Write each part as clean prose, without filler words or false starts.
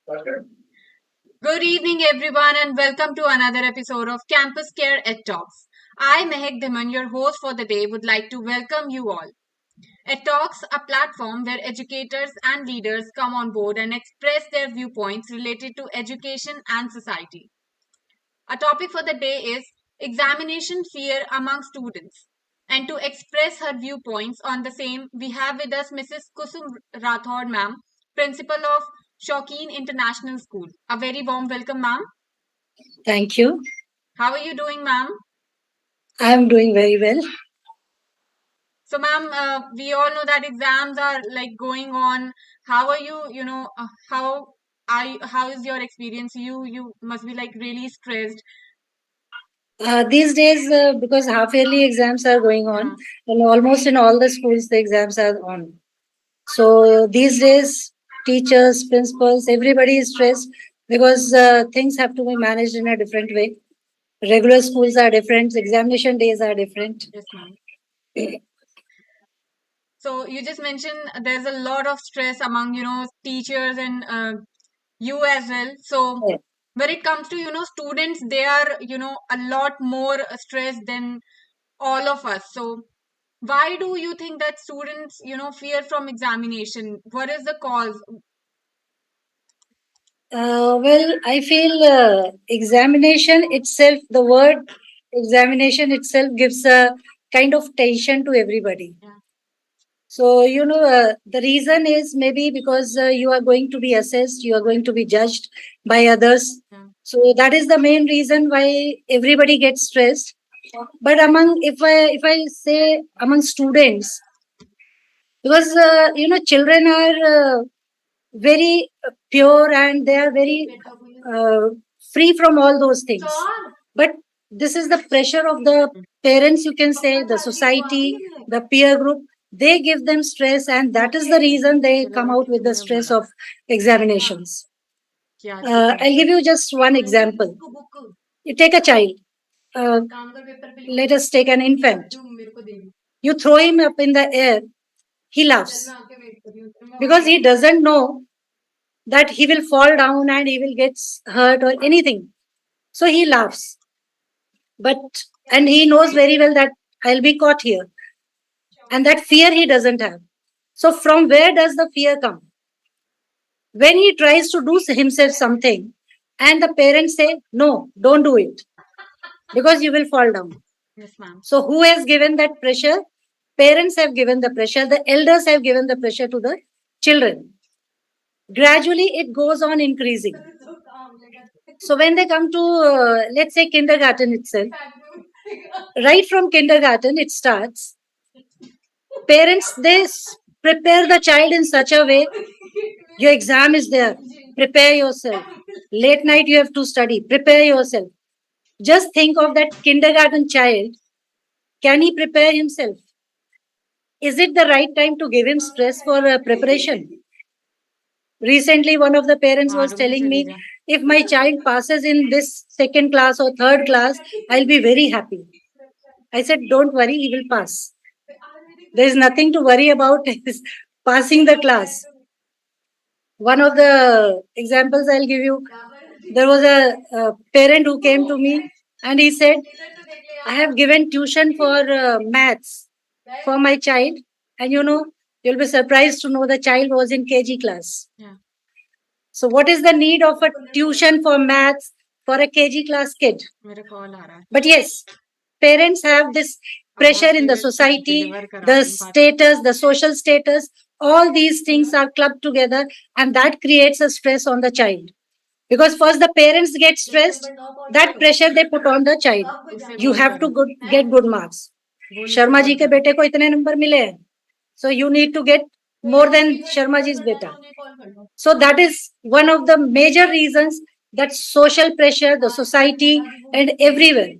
Good evening, everyone, and welcome to another episode of CampusCare EdTalks. I, Mehek Dhiman, your host for the day, would like to welcome you all. EdTalks, a platform where educators and leaders come on board and express their viewpoints related to education and society. Our topic for the day is examination fear among students. And to express her viewpoints on the same, we have with us Mrs. Kusum Rathore, ma'am, principal of Shokeen International School. A very warm welcome, ma'am. Thank you. How are you doing, ma'am? I am doing very well. So, ma'am, we all know that exams are like going on. How are you? How is your experience? You must be like really stressed. These days, because half yearly exams are going on, and almost in all the schools, the exams are on. So these days, teachers, principals, everybody is stressed because things have to be managed in a different way. Regular schools are different, examination days are different. Yes, ma'am. So you just mentioned there's a lot of stress among teachers and you as well. So Yeah. when it comes to students, they are a lot more stressed than all of us. So why do you think that students fear from examination? What is the cause? Well, I feel examination itself, the word examination itself gives a kind of tension to everybody. Yeah. So, the reason is maybe because you are going to be assessed, you are going to be judged by others. Yeah. So that is the main reason why everybody gets stressed. But if I say among students, because children are very pure and they are very uh, free from all those things. But this is the pressure of the parents, you can say, the society, the peer group. They give them stress, and that is the reason they come out with the stress of examinations. I'll give you just one example. You take a child. Uh, Let us take an infant. You throw him up in the air, he laughs because he doesn't know that he will fall down and he will get hurt or anything. So he laughs. But, and he knows very well that I'll be caught here. And that fear he doesn't have. So from where does the fear come? When he tries to do himself something and the parents say, no, don't do it because you will fall down. Yes, ma'am. So who has given that pressure? Parents have given the pressure. The elders have given the pressure to the children. Gradually, it goes on increasing. So when they come to, let's say, kindergarten itself, right from kindergarten, it starts. Parents, they prepare the child in such a way. Your exam is there. Prepare yourself. Late night, you have to study. Prepare yourself. Just think of that kindergarten child. Can he prepare himself? Is it the right time to give him stress for preparation? Recently, one of the parents was telling me, if my child passes in this second class or third class, I'll be very happy. I said, don't worry, he will pass. There is nothing to worry about is passing the class. One of the examples I'll give you, there was a parent who came to me and he said, I have given tuition for maths for my child. And you'll be surprised to know the child was in KG class. Yeah. So, what is the need of a tuition for maths for a KG class kid? But yes, parents have this pressure in the society, the status, the social status, all these things are clubbed together, and that creates a stress on the child. Because first the parents get stressed, that pressure they put on the child. You have to get good marks. Sharma ji ke bete ko itne number mile hain. So you need to get more than Sharma ji's beta. So that is one of the major reasons that social pressure, the society, and everywhere.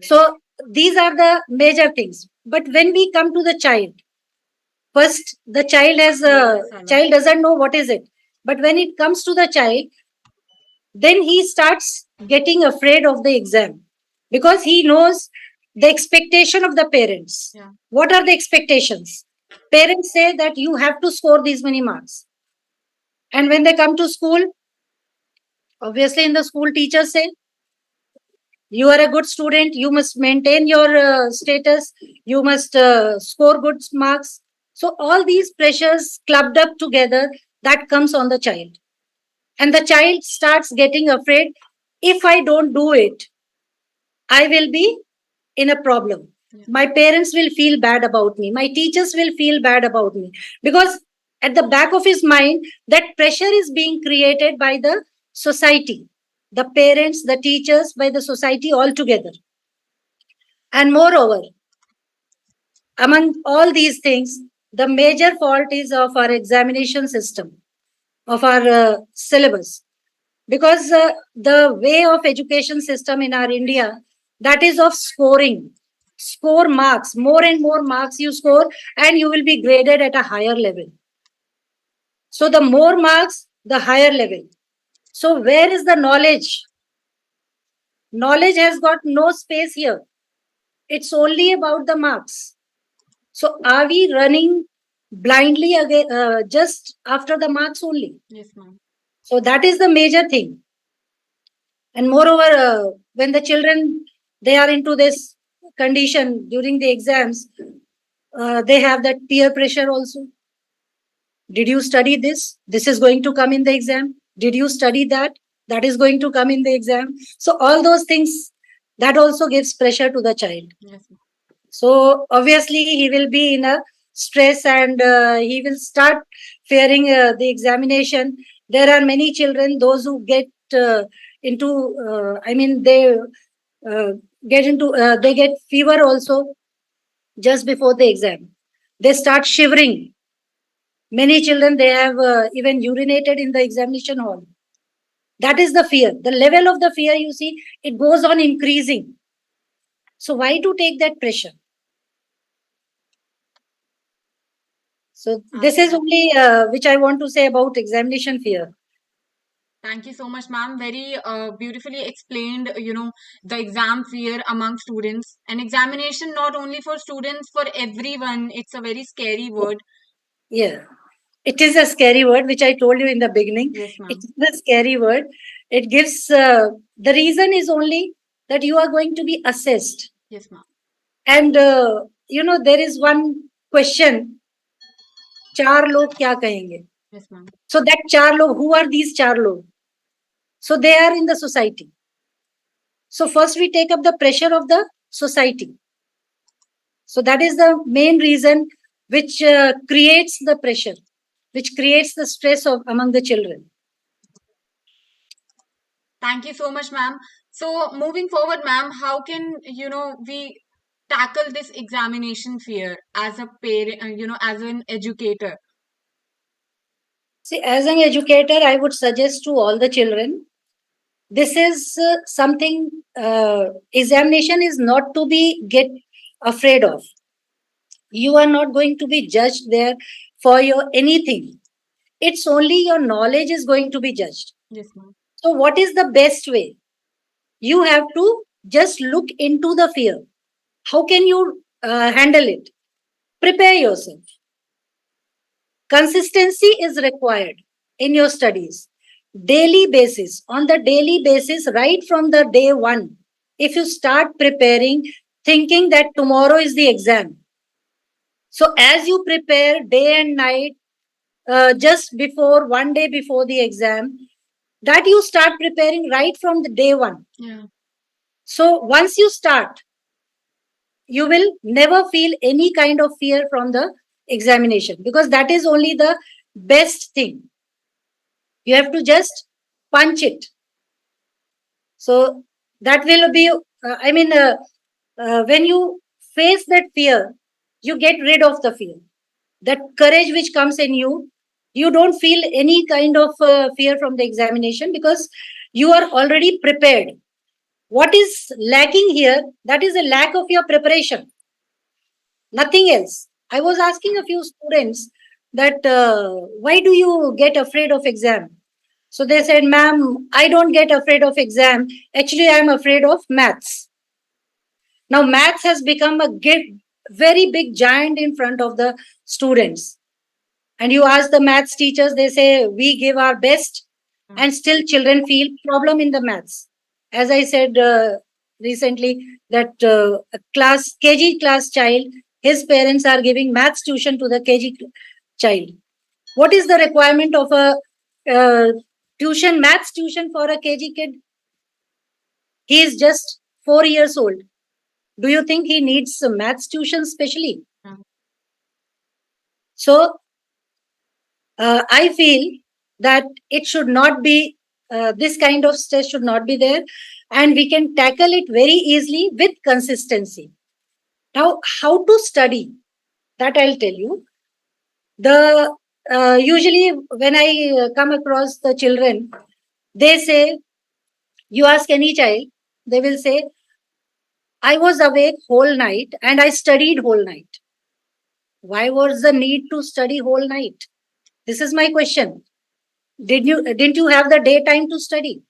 So these are the major things. But when we come to the child, first the child doesn't know what is it. But when it comes to the child, then he starts getting afraid of the exam because he knows the expectation of the parents. Yeah. What are the expectations? Parents say that you have to score these many marks. And when they come to school, obviously in the school, teachers say, you are a good student, you must maintain your status, you must score good marks. So all these pressures clubbed up together, that comes on the child. And the child starts getting afraid, if I don't do it, I will be in a problem. Yeah. My parents will feel bad about me. My teachers will feel bad about me. Because at the back of his mind, that pressure is being created by the society, the parents, the teachers, by the society altogether. And moreover, among all these things, the major fault is of our examination system, of our syllabus. Because the way of education system in our India, that is of scoring. Score marks, more and more marks you score, and you will be graded at a higher level. So the more marks, the higher level. So where is the knowledge? Knowledge has got no space here. It's only about the marks. So are we running blindly again, just after the marks only? Yes, ma'am. So that is the major thing. And moreover, when the children, they are into this condition during the exams, they have that peer pressure also. Did you study this? This is going to come in the exam. Did you study that? That is going to come in the exam. So all those things, that also gives pressure to the child. Yes, ma'am. So obviously he will be in a stress, and he will start fearing the examination. There are many children, those who get into, they they get fever also just before the exam. They start shivering. Many children, they have even urinated in the examination hall. That is the fear. The level of the fear, you see, it goes on increasing. So why to take that pressure? So this is only which I want to say about examination fear. Thank you so much, ma'am. Very beautifully explained, the exam fear among students. And examination, not only for students, for everyone. It's a very scary word. Yeah. It is a scary word, which I told you in the beginning. Yes, ma'am. It's a scary word. It gives, the reason is only that you are going to be assessed. Yes, ma'am. And, there is one question, चार लोग क्या कहेंगे? Yes, ma'am. So that चार लोग, who are these चार लोग? So they are in the society. So first we take up the pressure of the society. So that is the main reason which creates the pressure, which creates the stress among the children. Thank you so much, ma'am. So moving forward, ma'am, how can, we tackle this examination fear as a parent, as an educator? See, as an educator, I would suggest to all the children, this is something, examination is not to be get afraid of. You are not going to be judged there for your anything. It's only your knowledge is going to be judged. Yes, ma'am. So what is the best way? You have to just look into the fear. How can you handle it? Prepare yourself. Consistency is required in your studies. Daily basis, on the daily basis, right from the day one, if you start preparing, thinking that tomorrow is the exam. So as you prepare day and night, just before, one day before the exam, that you start preparing right from the day one. Yeah. So once you start, you will never feel any kind of fear from the examination, because that is only the best thing. You have to just punch it. So that will be, when you face that fear, you get rid of the fear. That courage which comes in you, you don't feel any kind of fear from the examination, because you are already prepared. What is lacking here? That is a lack of your preparation. Nothing else. I was asking a few students that why do you get afraid of exam? So they said, ma'am, I don't get afraid of exam. Actually, I'm afraid of maths. Now, maths has become a very big giant in front of the students. And you ask the maths teachers, they say we give our best, and still children feel problem in the maths. As I said recently, that a class KG class child, his parents are giving maths tuition to the KG child. What is the requirement of a tuition, maths tuition for a KG kid? He is just 4 years old. Do you think he needs some maths tuition specially? So I feel that it should not be, this kind of stress should not be there, and we can tackle it very easily with consistency. Now, how to study? That I'll tell you. The usually when I come across the children, they say, you ask any child, they will say, I was awake whole night and I studied whole night. Why was the need to study whole night? This is my question. Didn't you have the daytime to study?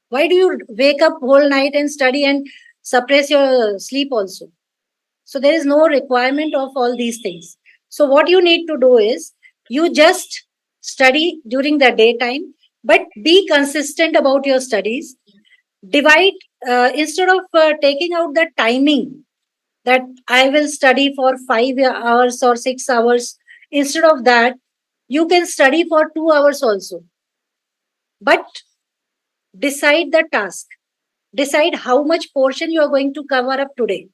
Why do you wake up whole night and study and suppress your sleep also? So there is no requirement of all these things. So what you need to do is you just study during the daytime, but be consistent about your studies. Divide, instead of taking out the timing that I will study for 5 hours or 6 hours. Instead of that, you can study for 2 hours also. But decide the task. Decide how much portion you are going to cover up today.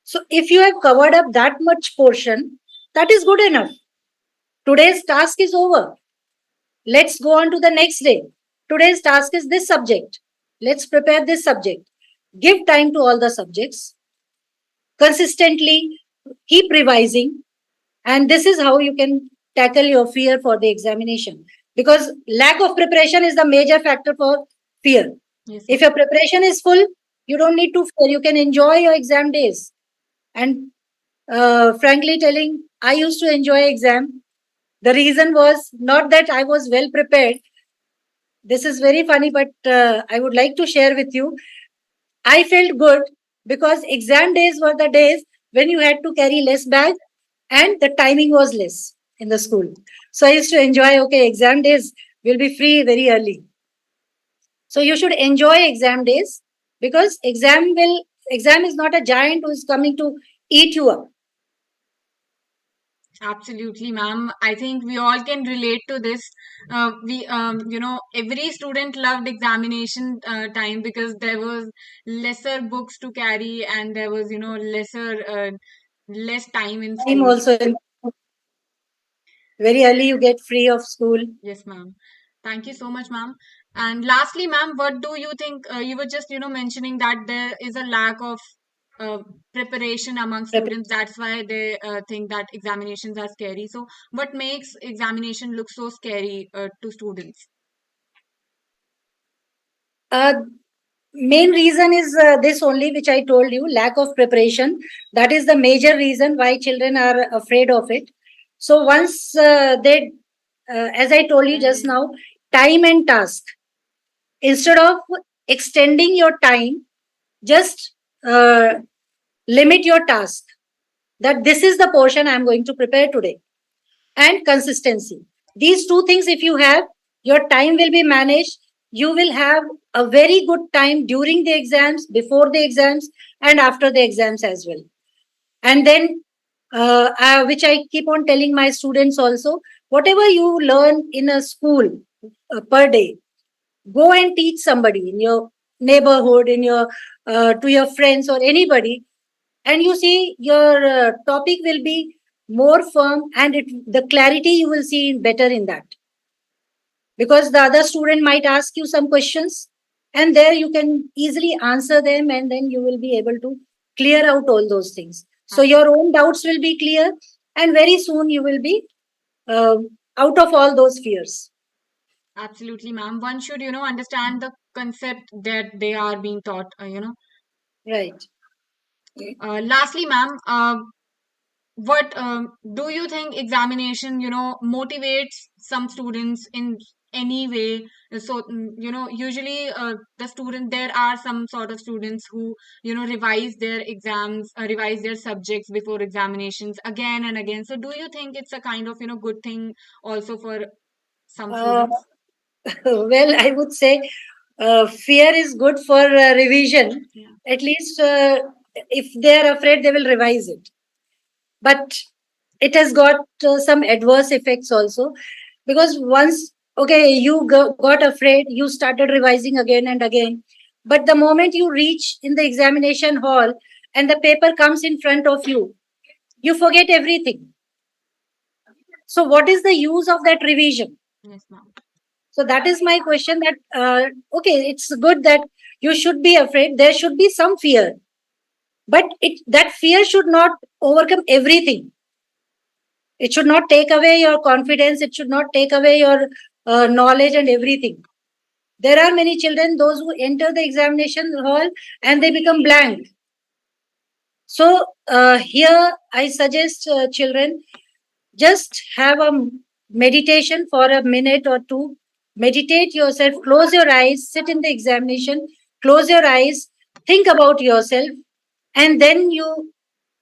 So if you have covered up that much portion, that is good enough. Today's task is over. Let's go on to the next day. Today's task is this subject. Let's prepare this subject. Give time to all the subjects. Consistently keep revising. And this is how you can tackle your fear for the examination. Because lack of preparation is the major factor for fear. Yes, if your preparation is full, you don't need to fear. You can enjoy your exam days. And frankly telling, I used to enjoy exam. The reason was not that I was well prepared. This is very funny, but I would like to share with you. I felt good because exam days were the days when you had to carry less bag and the timing was less in the school. So I used to enjoy, okay, exam days will be free very early. So you should enjoy exam days because exam is not a giant who is coming to eat you up. absolutely, ma'am. I think we all can relate to this. Every student loved examination time because there was lesser books to carry and there was, less time in Time school. also, very early you get free of school. Yes, ma'am. Thank you so much, ma'am. And lastly, ma'am, what do you think? You were just, mentioning that there is a lack of uh, preparation among students. That's why they think that examinations are scary. So, what makes examination look so scary to students? Uh, Main reason is this only, which I told you, lack of preparation. That is the major reason why children are afraid of it. So once as I told you just now, time and task. Instead of extending your time, just limit your task. That this is the portion I am going to prepare today. And consistency. These two things, if you have, your time will be managed. You will have a very good time during the exams, before the exams, and after the exams as well. And then, which I keep on telling my students also, whatever you learn in a school per day, go and teach somebody in your neighborhood, in your to your friends or anybody, and you see your topic will be more firm, and the clarity you will see better in that, because the other student might ask you some questions and there you can easily answer them, and then you will be able to clear out all those things. So your own doubts will be clear, and very soon you will be uh, out of all those fears. Absolutely, ma'am. One should, understand the concept that they are being taught, Right. Lastly, ma'am, what do you think examination, motivates some students in anyway. So usually the student, there are some sort of students who revise their exams, revise their subjects before examinations again and again. So do you think it's a kind of good thing also for some Uh, students? well, I would say fear is good for revision. Yeah. At least if they are afraid, they will revise it. But it has got some adverse effects also, because once, okay, you got afraid, you started revising again and again. But the moment you reach in the examination hall and the paper comes in front of you forget everything. So, what is the use of that revision? Yes, ma'am. So that is my question. That okay, it's good that you should be afraid. There should be some fear, but that fear should not overcome everything. It should not take away your confidence. It should not take away your knowledge and everything. There are many children, those who enter the examination hall and they become blank. So here I suggest children, just have a meditation for a minute or two. Meditate yourself, close your eyes, sit in the examination, close your eyes, think about yourself, and then you,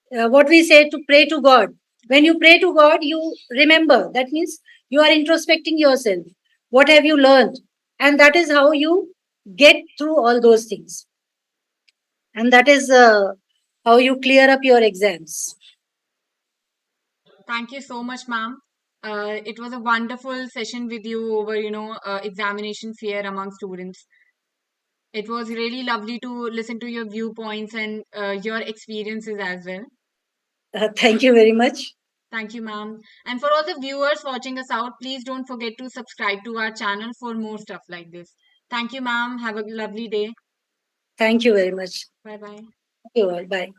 what we say, to pray to God. When you pray to God, you remember. That means you are introspecting yourself. What have you learned? And that is how you get through all those things. And that is how you clear up your exams. Thank you so much, ma'am. It was a wonderful session with you over, examination fear among students. It was really lovely to listen to your viewpoints and your experiences as well. Thank you very much. Thank you, ma'am. And for all the viewers watching us out, please don't forget to subscribe to our channel for more stuff like this. Thank you, ma'am. Have a lovely day. Thank you very much. Bye bye. Thank you all. Bye.